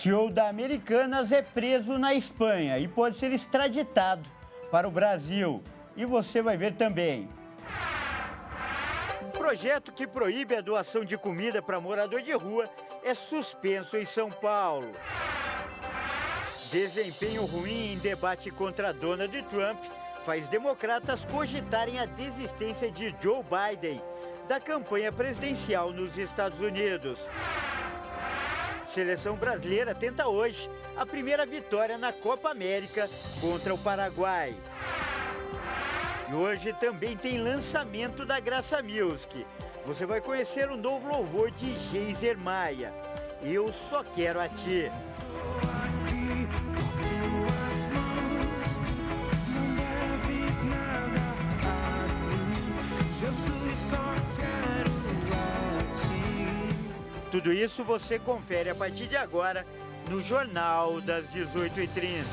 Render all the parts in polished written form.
CEO da Americanas é preso na Espanha e pode ser extraditado para o Brasil. E você vai ver também. Projeto que proíbe a doação de comida para morador de rua é suspenso em São Paulo. Desempenho ruim em debate contra Donald Trump faz democratas cogitarem a desistência de Joe Biden da campanha presidencial nos Estados Unidos. Seleção brasileira tenta hoje a primeira vitória na Copa América contra o Paraguai. E hoje também tem lançamento da Graça Music. Você vai conhecer o novo louvor de Geiser Maia. Eu Só Quero a Ti. Tudo isso você confere a partir de agora no Jornal das 18h30.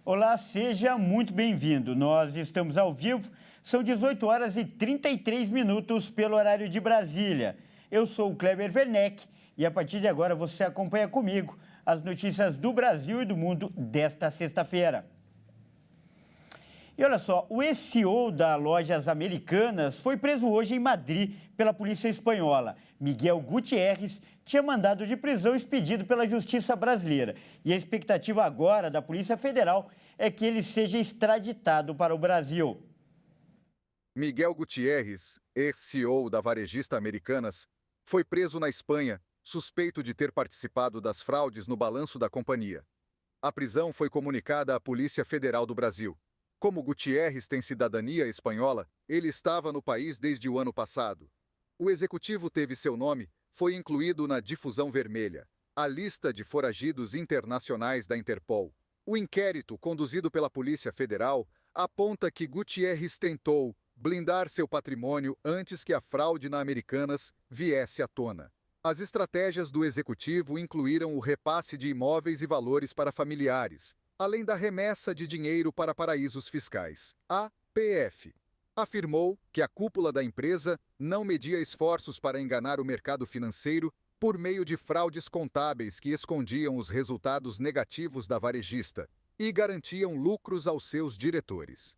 Olá, seja muito bem-vindo. Nós estamos ao vivo, são 18 horas e 33 minutos pelo horário de Brasília. Eu sou o Kleber Werneck e a partir de agora você acompanha comigo as notícias do Brasil e do mundo desta sexta-feira. E olha só, o ex-CEO da Lojas Americanas foi preso hoje em Madrid pela polícia espanhola. Miguel Gutiérrez tinha mandado de prisão expedido pela Justiça brasileira. E a expectativa agora da Polícia Federal é que ele seja extraditado para o Brasil. Miguel Gutiérrez, ex-CEO da varejista Americanas, foi preso na Espanha, suspeito de ter participado das fraudes no balanço da companhia. A prisão foi comunicada à Polícia Federal do Brasil. Como Gutiérrez tem cidadania espanhola, ele estava no país desde o ano passado. O executivo teve seu nome, foi incluído na Difusão Vermelha, a lista de foragidos internacionais da Interpol. O inquérito, conduzido pela Polícia Federal, aponta que Gutiérrez tentou blindar seu patrimônio antes que a fraude na Americanas viesse à tona. As estratégias do executivo incluíram o repasse de imóveis e valores para familiares, além da remessa de dinheiro para paraísos fiscais. A PF afirmou que a cúpula da empresa não media esforços para enganar o mercado financeiro por meio de fraudes contábeis que escondiam os resultados negativos da varejista e garantiam lucros aos seus diretores.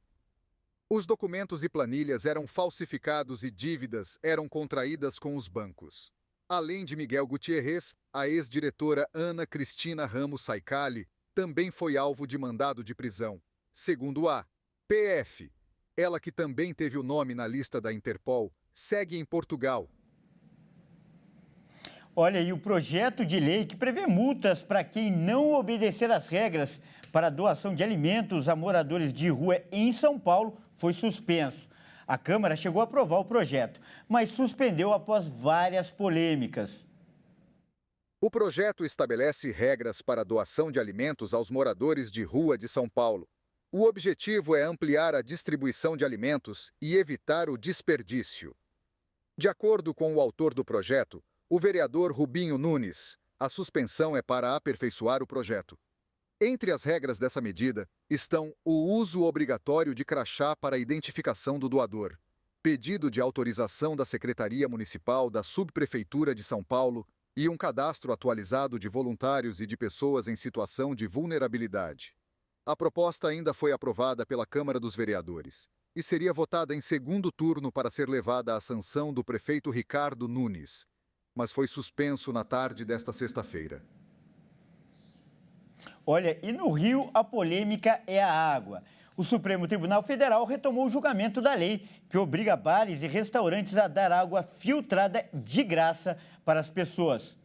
Os documentos e planilhas eram falsificados e dívidas eram contraídas com os bancos. Além de Miguel Gutiérrez, a ex-diretora Ana Cristina Ramos Saicali também foi alvo de mandado de prisão. Segundo a PF, ela que também teve o nome na lista da Interpol, segue em Portugal. Olha, e o projeto de lei que prevê multas para quem não obedecer às regras para a doação de alimentos a moradores de rua em São Paulo foi suspenso. A Câmara chegou a aprovar o projeto, mas suspendeu após várias polêmicas. O projeto estabelece regras para a doação de alimentos aos moradores de rua de São Paulo. O objetivo é ampliar a distribuição de alimentos e evitar o desperdício. De acordo com o autor do projeto, o vereador Rubinho Nunes, a suspensão é para aperfeiçoar o projeto. Entre as regras dessa medida estão o uso obrigatório de crachá para a identificação do doador, pedido de autorização da Secretaria Municipal da Subprefeitura de São Paulo e um cadastro atualizado de voluntários e de pessoas em situação de vulnerabilidade. A proposta ainda foi aprovada pela Câmara dos Vereadores e seria votada em segundo turno para ser levada à sanção do prefeito Ricardo Nunes, mas foi suspenso na tarde desta sexta-feira. Olha, e no Rio a polêmica é a água. O Supremo Tribunal Federal retomou o julgamento da lei que obriga bares e restaurantes a dar água filtrada de graça para as pessoas.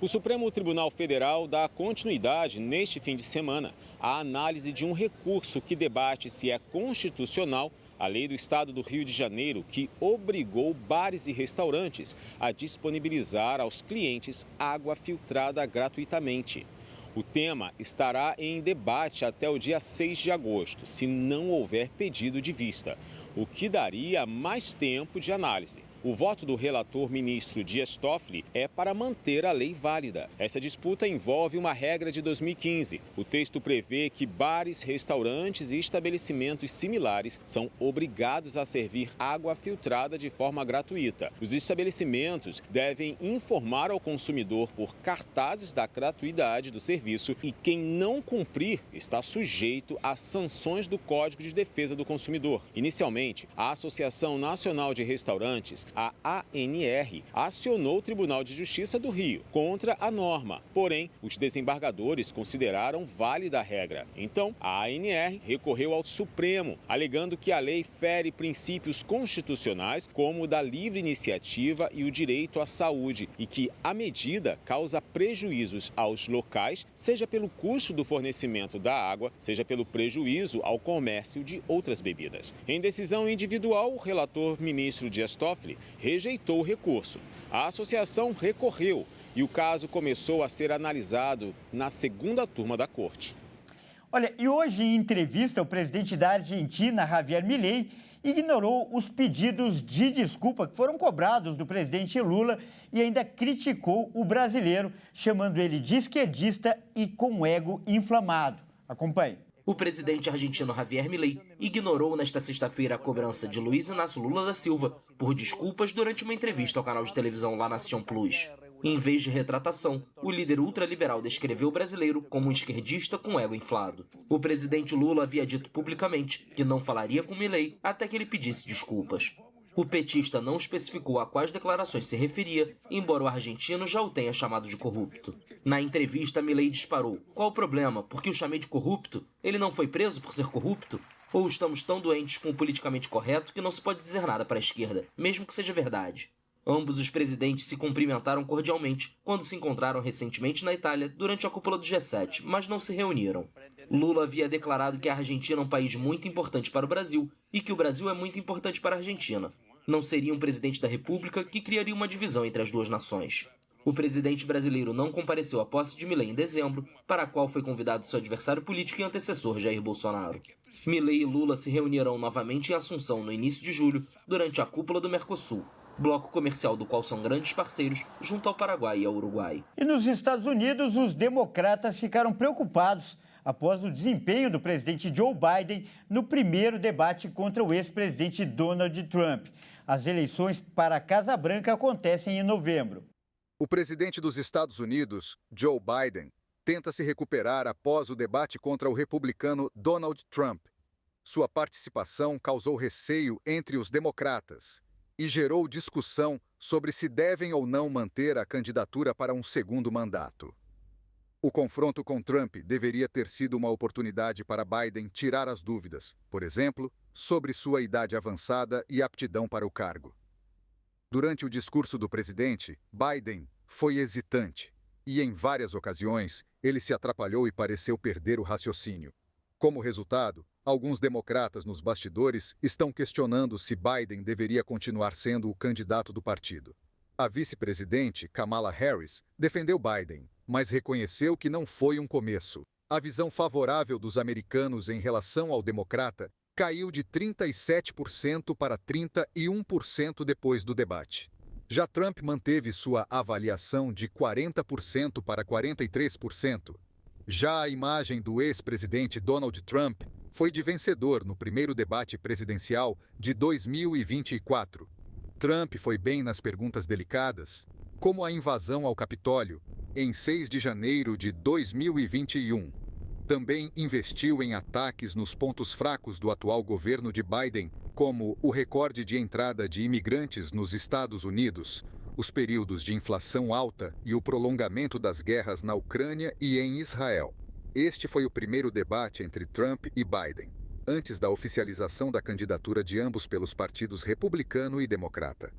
O Supremo Tribunal Federal dá continuidade neste fim de semana à análise de um recurso que debate se é constitucional a lei do Estado do Rio de Janeiro que obrigou bares e restaurantes a disponibilizar aos clientes água filtrada gratuitamente. O tema estará em debate até o dia 6 de agosto, se não houver pedido de vista, o que daria mais tempo de análise. O voto do relator ministro Dias Toffoli é para manter a lei válida. Essa disputa envolve uma regra de 2015. O texto prevê que bares, restaurantes e estabelecimentos similares são obrigados a servir água filtrada de forma gratuita. Os estabelecimentos devem informar ao consumidor por cartazes da gratuidade do serviço e quem não cumprir está sujeito a sanções do Código de Defesa do Consumidor. Inicialmente, a Associação Nacional de Restaurantes, a ANR, acionou o Tribunal de Justiça do Rio contra a norma. Porém, os desembargadores consideraram válida a regra. Então, a ANR recorreu ao Supremo, alegando que a lei fere princípios constitucionais como o da livre iniciativa e o direito à saúde e que a medida causa prejuízos aos locais, seja pelo custo do fornecimento da água, seja pelo prejuízo ao comércio de outras bebidas. Em decisão individual, o relator ministro Dias Toffoli rejeitou o recurso. A associação recorreu e o caso começou a ser analisado na segunda turma da corte. Olha, e hoje em entrevista, o presidente da Argentina, Javier Milei, ignorou os pedidos de desculpa que foram cobrados do presidente Lula e ainda criticou o brasileiro, chamando ele de esquerdista e com ego inflamado. Acompanhe. O presidente argentino Javier Milei ignorou nesta sexta-feira a cobrança de Luiz Inácio Lula da Silva por desculpas durante uma entrevista ao canal de televisão La Nación Plus. Em vez de retratação, o líder ultraliberal descreveu o brasileiro como um esquerdista com ego inflado. O presidente Lula havia dito publicamente que não falaria com Milei até que ele pedisse desculpas. O petista não especificou a quais declarações se referia, embora o argentino já o tenha chamado de corrupto. Na entrevista, Milei disparou: "Qual o problema? Porque o chamei de corrupto? Ele não foi preso por ser corrupto? Ou estamos tão doentes com o politicamente correto que não se pode dizer nada para a esquerda, mesmo que seja verdade?" Ambos os presidentes se cumprimentaram cordialmente quando se encontraram recentemente na Itália durante a cúpula do G7, mas não se reuniram. Lula havia declarado que a Argentina é um país muito importante para o Brasil e que o Brasil é muito importante para a Argentina. Não seria um presidente da República que criaria uma divisão entre as duas nações. O presidente brasileiro não compareceu à posse de Milei em dezembro, para a qual foi convidado seu adversário político e antecessor Jair Bolsonaro. Milei e Lula se reunirão novamente em Assunção no início de julho, durante a cúpula do Mercosul, bloco comercial do qual são grandes parceiros junto ao Paraguai e ao Uruguai. E nos Estados Unidos, os democratas ficaram preocupados após o desempenho do presidente Joe Biden no primeiro debate contra o ex-presidente Donald Trump. As eleições para a Casa Branca acontecem em novembro. O presidente dos Estados Unidos, Joe Biden, tenta se recuperar após o debate contra o republicano Donald Trump. Sua participação causou receio entre os democratas e gerou discussão sobre se devem ou não manter a candidatura para um segundo mandato. O confronto com Trump deveria ter sido uma oportunidade para Biden tirar as dúvidas, por exemplo, sobre sua idade avançada e aptidão para o cargo. Durante o discurso do presidente, Biden foi hesitante e, em várias ocasiões, ele se atrapalhou e pareceu perder o raciocínio. Como resultado, alguns democratas nos bastidores estão questionando se Biden deveria continuar sendo o candidato do partido. A vice-presidente, Kamala Harris, defendeu Biden, mas reconheceu que não foi um começo. A visão favorável dos americanos em relação ao democrata caiu de 37% para 31% depois do debate. Já Trump manteve sua avaliação de 40% para 43%. Já a imagem do ex-presidente Donald Trump foi de vencedor no primeiro debate presidencial de 2024. Trump foi bem nas perguntas delicadas, como a invasão ao Capitólio, em 6 de janeiro de 2021. Também investiu em ataques nos pontos fracos do atual governo de Biden, como o recorde de entrada de imigrantes nos Estados Unidos, os períodos de inflação alta e o prolongamento das guerras na Ucrânia e em Israel. Este foi o primeiro debate entre Trump e Biden, antes da oficialização da candidatura de ambos pelos partidos republicano e democrata.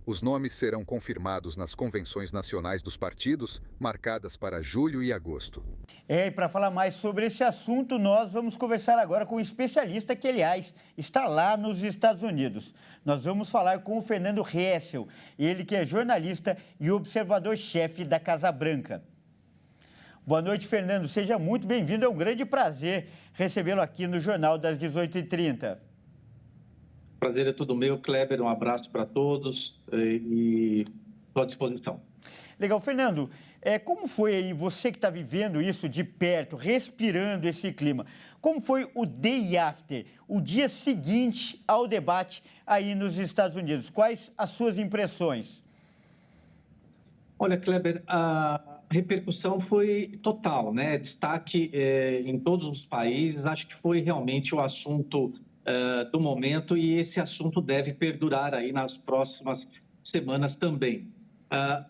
Os nomes serão confirmados nas convenções nacionais dos partidos, marcadas para julho e agosto. E para falar mais sobre esse assunto, nós vamos conversar agora com um especialista que, aliás, está lá nos Estados Unidos. Nós vamos falar com o Fernando Hessel, ele que é jornalista e observador-chefe da Casa Branca. Boa noite, Fernando. Seja muito bem-vindo. É um grande prazer recebê-lo aqui no Jornal das 18h30. Prazer é todo meu, Kleber. Um abraço para todos e estou à disposição. Legal. Fernando, como foi aí, você que está vivendo isso de perto, respirando esse clima, como foi o day after, o dia seguinte ao debate aí nos Estados Unidos? Quais as suas impressões? Olha, Kleber, a repercussão foi total, né? Destaque em todos os países. Acho que foi realmente o assunto do momento e esse assunto deve perdurar aí nas próximas semanas também.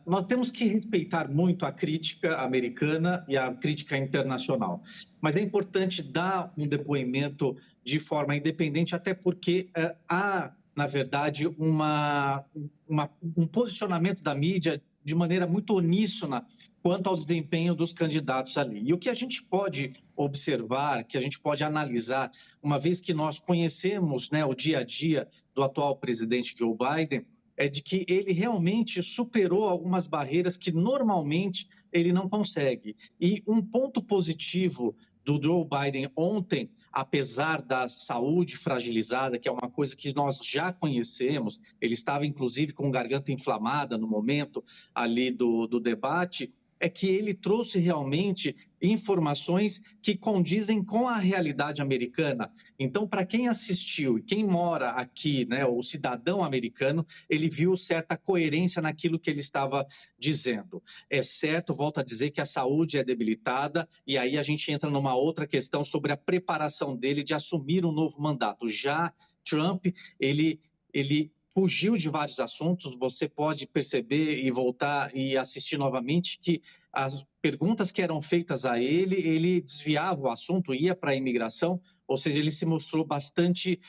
Nós temos que respeitar muito a crítica americana e a crítica internacional, mas é importante dar um depoimento de forma independente, até porque há, na verdade, um posicionamento da mídia de maneira muito uníssona quanto ao desempenho dos candidatos ali. E o que a gente pode observar, que a gente pode analisar, uma vez que nós conhecemos, né, o dia a dia do atual presidente Joe Biden, é de que ele realmente superou algumas barreiras que normalmente ele não consegue. E um ponto positivo do Joe Biden ontem, apesar da saúde fragilizada, que é uma coisa que nós já conhecemos, ele estava inclusive com garganta inflamada no momento ali do debate, é que ele trouxe realmente informações que condizem com a realidade americana. Então, para quem assistiu e quem mora aqui, né, o cidadão americano, ele viu certa coerência naquilo que ele estava dizendo. É certo, volto a dizer, que a saúde é debilitada, e aí a gente entra numa outra questão sobre a preparação dele de assumir um novo mandato. Já Trump, ele fugiu de vários assuntos, você pode perceber e voltar e assistir novamente que as perguntas que eram feitas a ele desviava o assunto, ia para a imigração, ou seja, ele se mostrou bastante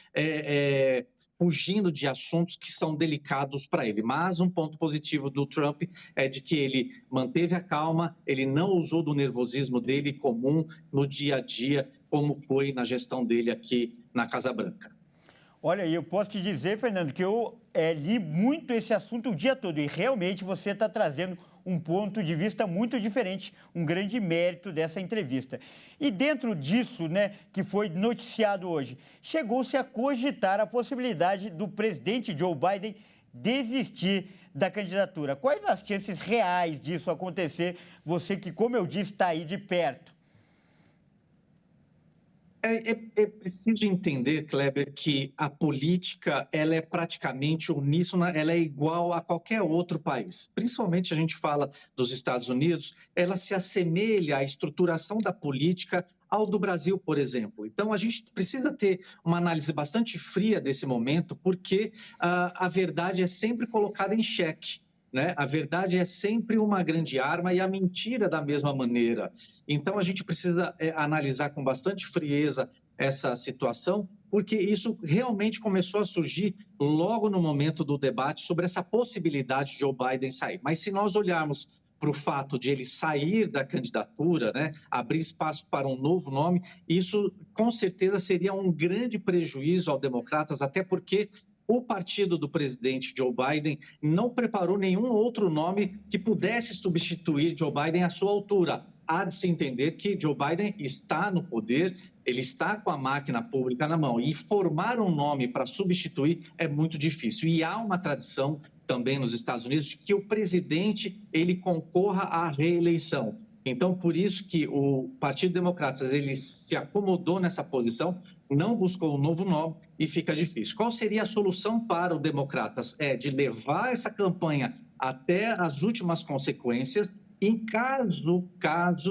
fugindo de assuntos que são delicados para ele. Mas um ponto positivo do Trump é de que ele manteve a calma, ele não usou do nervosismo dele comum no dia a dia, como foi na gestão dele aqui na Casa Branca. Olha, eu posso te dizer, Fernando, que eu li muito esse assunto o dia todo e realmente você está trazendo um ponto de vista muito diferente, um grande mérito dessa entrevista. E dentro disso, né, que foi noticiado hoje, chegou-se a cogitar a possibilidade do presidente Joe Biden desistir da candidatura. Quais as chances reais disso acontecer? Você que, como eu disse, está aí de perto. É preciso entender, Kleber, que a política ela é praticamente uníssona, ela é igual a qualquer outro país. Principalmente a gente fala dos Estados Unidos, ela se assemelha à estruturação da política ao do Brasil, por exemplo. Então, a gente precisa ter uma análise bastante fria desse momento, porque a verdade é sempre colocada em xeque. Né? A verdade é sempre uma grande arma e a mentira da mesma maneira. Então, a gente precisa analisar com bastante frieza essa situação, porque isso realmente começou a surgir logo no momento do debate sobre essa possibilidade de Joe Biden sair. Mas se nós olharmos para o fato de ele sair da candidatura, né, abrir espaço para um novo nome, isso com certeza seria um grande prejuízo aos democratas, até porque o partido do presidente Joe Biden não preparou nenhum outro nome que pudesse substituir Joe Biden à sua altura. Há de se entender que Joe Biden está no poder, ele está com a máquina pública na mão. E formar um nome para substituir é muito difícil. E há uma tradição também nos Estados Unidos de que o presidente ele concorra à reeleição. Então, por isso que o Partido Democrata ele se acomodou nessa posição, não buscou um novo nome e fica difícil. Qual seria a solução para os democratas? É de levar essa campanha até as últimas consequências. Em caso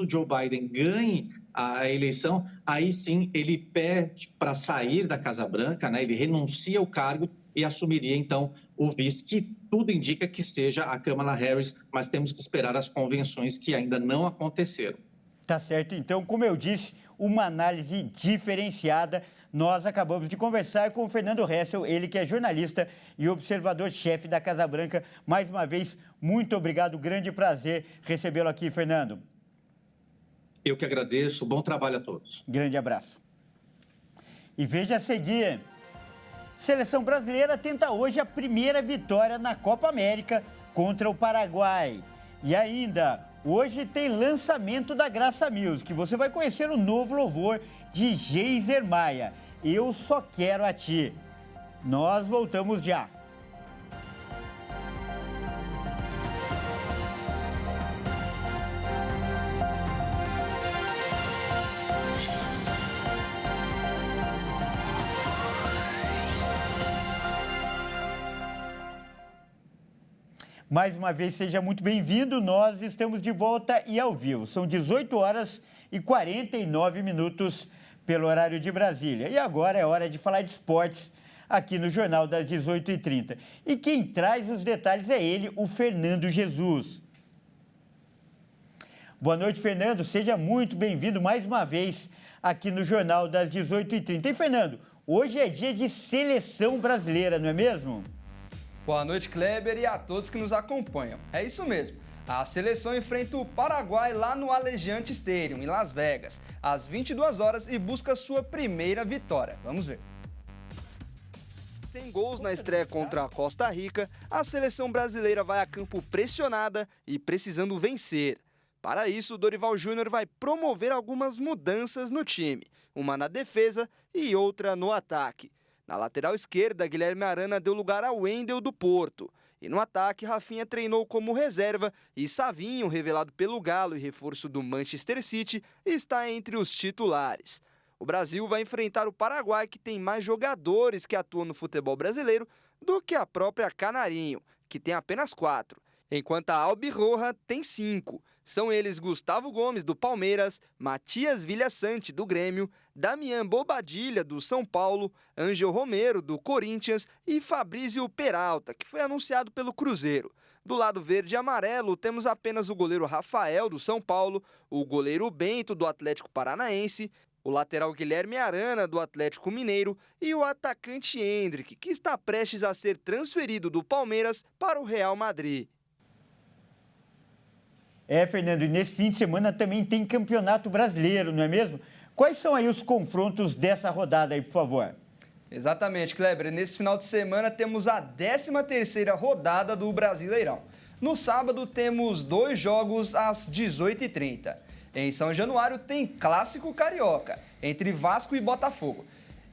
Joe Biden ganhe a eleição, aí sim ele pede para sair da Casa Branca, né? Ele renuncia ao cargo e assumiria, então, o vice, que tudo indica que seja a Kamala Harris, mas temos que esperar as convenções que ainda não aconteceram. Tá certo. Então, como eu disse, uma análise diferenciada. Nós acabamos de conversar com o Fernando Hessel, ele que é jornalista e observador-chefe da Casa Branca. Mais uma vez, muito obrigado, grande prazer recebê-lo aqui, Fernando. Eu que agradeço, bom trabalho a todos. Grande abraço. E veja a seguir. Seleção brasileira tenta hoje a primeira vitória na Copa América contra o Paraguai. E ainda, hoje tem lançamento da Graça Music. Você vai conhecer o novo louvor de Geiser Maia, Eu Só Quero a Ti. Nós voltamos já. Mais uma vez, seja muito bem-vindo. Nós estamos de volta e ao vivo. São 18 horas e 49 minutos pelo horário de Brasília. E agora é hora de falar de esportes aqui no Jornal das 18h30. E quem traz os detalhes é ele, o Fernando Jesus. Boa noite, Fernando. Seja muito bem-vindo mais uma vez aqui no Jornal das 18h30. E, Fernando, hoje é dia de seleção brasileira, não é mesmo? Boa noite, Kleber, e a todos que nos acompanham. É isso mesmo. A seleção enfrenta o Paraguai lá no Allegiant Stadium, em Las Vegas, às 22 horas e busca sua primeira vitória. Vamos ver. Sem gols na estreia contra a Costa Rica, a seleção brasileira vai a campo pressionada e precisando vencer. Para isso, o Dorival Júnior vai promover algumas mudanças no time, uma na defesa e outra no ataque. Na lateral esquerda, Guilherme Arana deu lugar ao Wendel do Porto. E no ataque, Rafinha treinou como reserva e Savinho, revelado pelo Galo e reforço do Manchester City, está entre os titulares. O Brasil vai enfrentar o Paraguai, que tem mais jogadores que atuam no futebol brasileiro do que a própria Canarinho, que tem apenas 4. Enquanto a Albirroja tem 5. São eles Gustavo Gomes, do Palmeiras, Matias Villasanti, do Grêmio, Damian Bobadilla, do São Paulo, Ângel Romero, do Corinthians e Fabrício Peralta, que foi anunciado pelo Cruzeiro. Do lado verde e amarelo, temos apenas o goleiro Rafael, do São Paulo, o goleiro Bento, do Atlético Paranaense, o lateral Guilherme Arana, do Atlético Mineiro, e o atacante Endrick, que está prestes a ser transferido do Palmeiras para o Real Madrid. Fernando, e nesse fim de semana também tem Campeonato Brasileiro, não é mesmo? Quais são aí os confrontos dessa rodada aí, por favor? Exatamente, Kleber. Nesse final de semana temos a 13ª rodada do Brasileirão. No sábado temos 2 jogos às 18h30. Em São Januário tem Clássico Carioca, entre Vasco e Botafogo.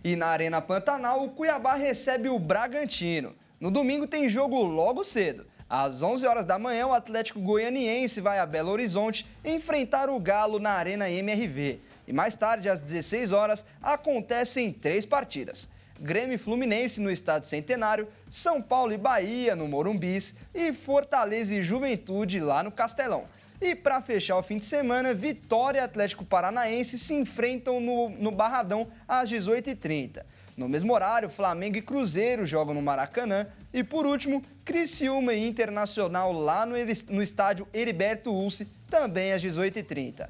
E na Arena Pantanal, o Cuiabá recebe o Bragantino. No domingo tem jogo logo cedo. Às 11 horas da manhã, o Atlético Goianiense vai a Belo Horizonte enfrentar o Galo na Arena MRV. E mais tarde, às 16 horas, acontecem 3 partidas. Grêmio e Fluminense no Estádio Centenário, São Paulo e Bahia no Morumbis e Fortaleza e Juventude lá no Castelão. E para fechar o fim de semana, Vitória e Atlético Paranaense se enfrentam no Barradão às 18h30. No mesmo horário, Flamengo e Cruzeiro jogam no Maracanã. E por último, Criciúma e Internacional lá no estádio Heriberto Ulce, também às 18h30.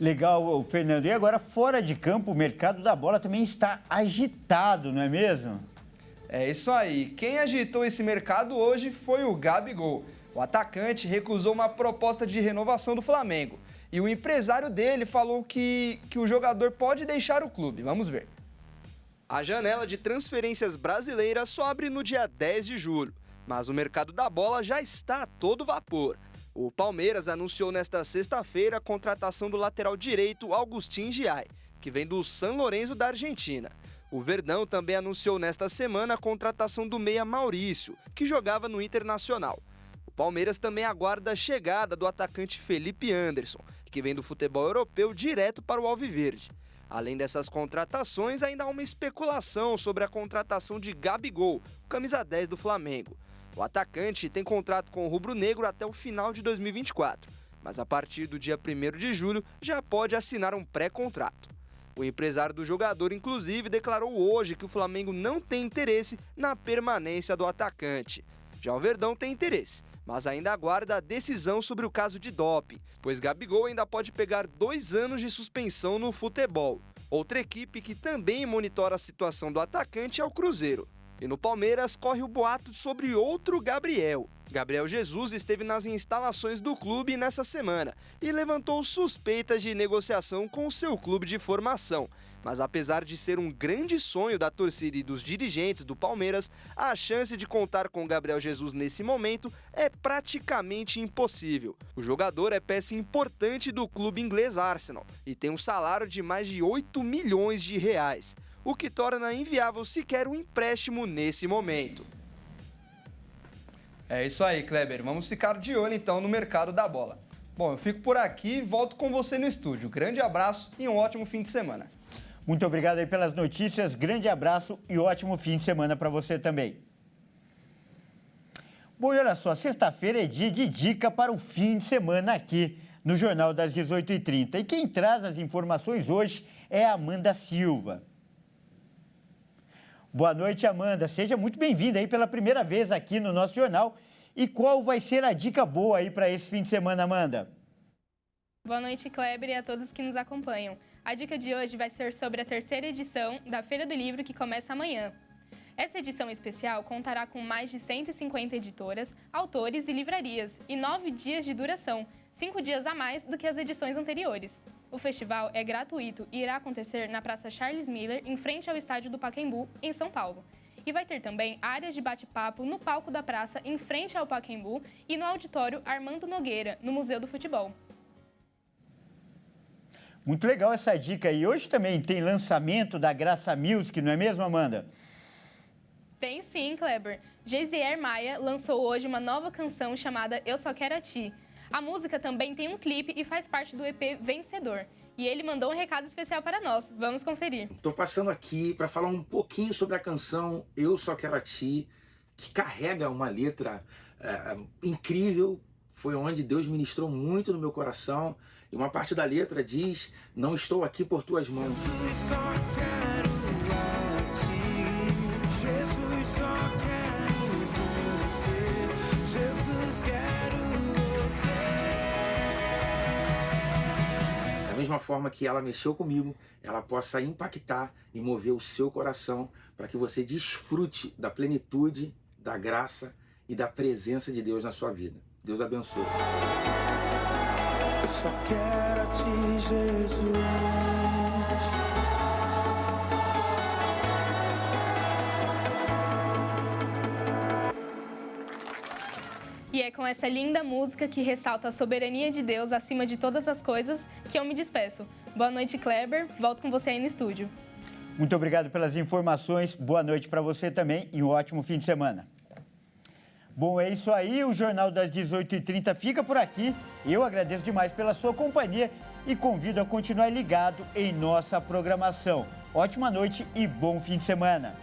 Legal, Fernando. E agora, fora de campo, o mercado da bola também está agitado, não é mesmo? É isso aí. Quem agitou esse mercado hoje foi o Gabigol. O atacante recusou uma proposta de renovação do Flamengo. E o empresário dele falou que o jogador pode deixar o clube. Vamos ver. A janela de transferências brasileiras só abre no dia 10 de julho, mas o mercado da bola já está a todo vapor. O Palmeiras anunciou nesta sexta-feira a contratação do lateral direito Agustín Giai, que vem do San Lorenzo da Argentina. O Verdão também anunciou nesta semana a contratação do meia Maurício, que jogava no Internacional. O Palmeiras também aguarda a chegada do atacante Felipe Anderson, que vem do futebol europeu direto para o Alviverde. Além dessas contratações, ainda há uma especulação sobre a contratação de Gabigol, camisa 10 do Flamengo. O atacante tem contrato com o rubro-negro até o final de 2024, mas a partir do dia 1º de julho já pode assinar um pré-contrato. O empresário do jogador, inclusive, declarou hoje que o Flamengo não tem interesse na permanência do atacante. Já o Verdão tem interesse, mas ainda aguarda a decisão sobre o caso de doping, pois Gabigol ainda pode pegar 2 anos de suspensão no futebol. Outra equipe que também monitora a situação do atacante é o Cruzeiro. E no Palmeiras corre o boato sobre outro Gabriel. Gabriel Jesus esteve nas instalações do clube nessa semana e levantou suspeitas de negociação com o seu clube de formação. Mas apesar de ser um grande sonho da torcida e dos dirigentes do Palmeiras, a chance de contar com Gabriel Jesus nesse momento é praticamente impossível. O jogador é peça importante do clube inglês Arsenal e tem um salário de mais de 8 milhões de reais. o que torna inviável sequer um empréstimo nesse momento. É isso aí, Kleber. Vamos ficar de olho então no mercado da bola. Bom, eu fico por aqui e volto com você no estúdio. Grande abraço e um ótimo fim de semana. Muito obrigado aí pelas notícias, grande abraço e ótimo fim de semana para você também. Bom, e olha só, sexta-feira é dia de dica para o fim de semana aqui no Jornal das 18h30. E quem traz as informações hoje é a Amanda Silva. Boa noite, Amanda. Seja muito bem-vinda aí pela primeira vez aqui no nosso jornal. E qual vai ser a dica boa aí para esse fim de semana, Amanda? Boa noite, Kleber, e a todos que nos acompanham. A dica de hoje vai ser sobre a terceira edição da Feira do Livro, que começa amanhã. Essa edição especial contará com mais de 150 editoras, autores e livrarias, e 9 dias de duração, 5 dias a mais do que as edições anteriores. O festival é gratuito e irá acontecer na Praça Charles Miller, em frente ao estádio do Pacaembu, em São Paulo. E vai ter também áreas de bate-papo no palco da praça, em frente ao Pacaembu, e no auditório Armando Nogueira, no Museu do Futebol. Muito legal essa dica aí. Hoje também tem lançamento da Graça Music, não é mesmo, Amanda? Tem sim, Kleber. Geisier Maia lançou hoje uma nova canção chamada Eu Só Quero a Ti. A música também tem um clipe e faz parte do EP Vencedor. E ele mandou um recado especial para nós. Vamos conferir. Estou passando aqui para falar um pouquinho sobre a canção Eu Só Quero a Ti, que carrega uma letra incrível. Foi onde Deus ministrou muito no meu coração. E uma parte da letra diz: não estou aqui por tuas mãos. Da mesma forma que ela mexeu comigo, ela possa impactar e mover o seu coração para que você desfrute da plenitude, da graça e da presença de Deus na sua vida. Deus abençoe. Eu só quero a ti, Jesus. E é com essa linda música que ressalta a soberania de Deus acima de todas as coisas que eu me despeço. Boa noite, Kleber. Volto com você aí no estúdio. Muito obrigado pelas informações. Boa noite para você também e um ótimo fim de semana. Bom, é isso aí. O Jornal das 18h30 fica por aqui. Eu agradeço demais pela sua companhia e convido a continuar ligado em nossa programação. Ótima noite e bom fim de semana.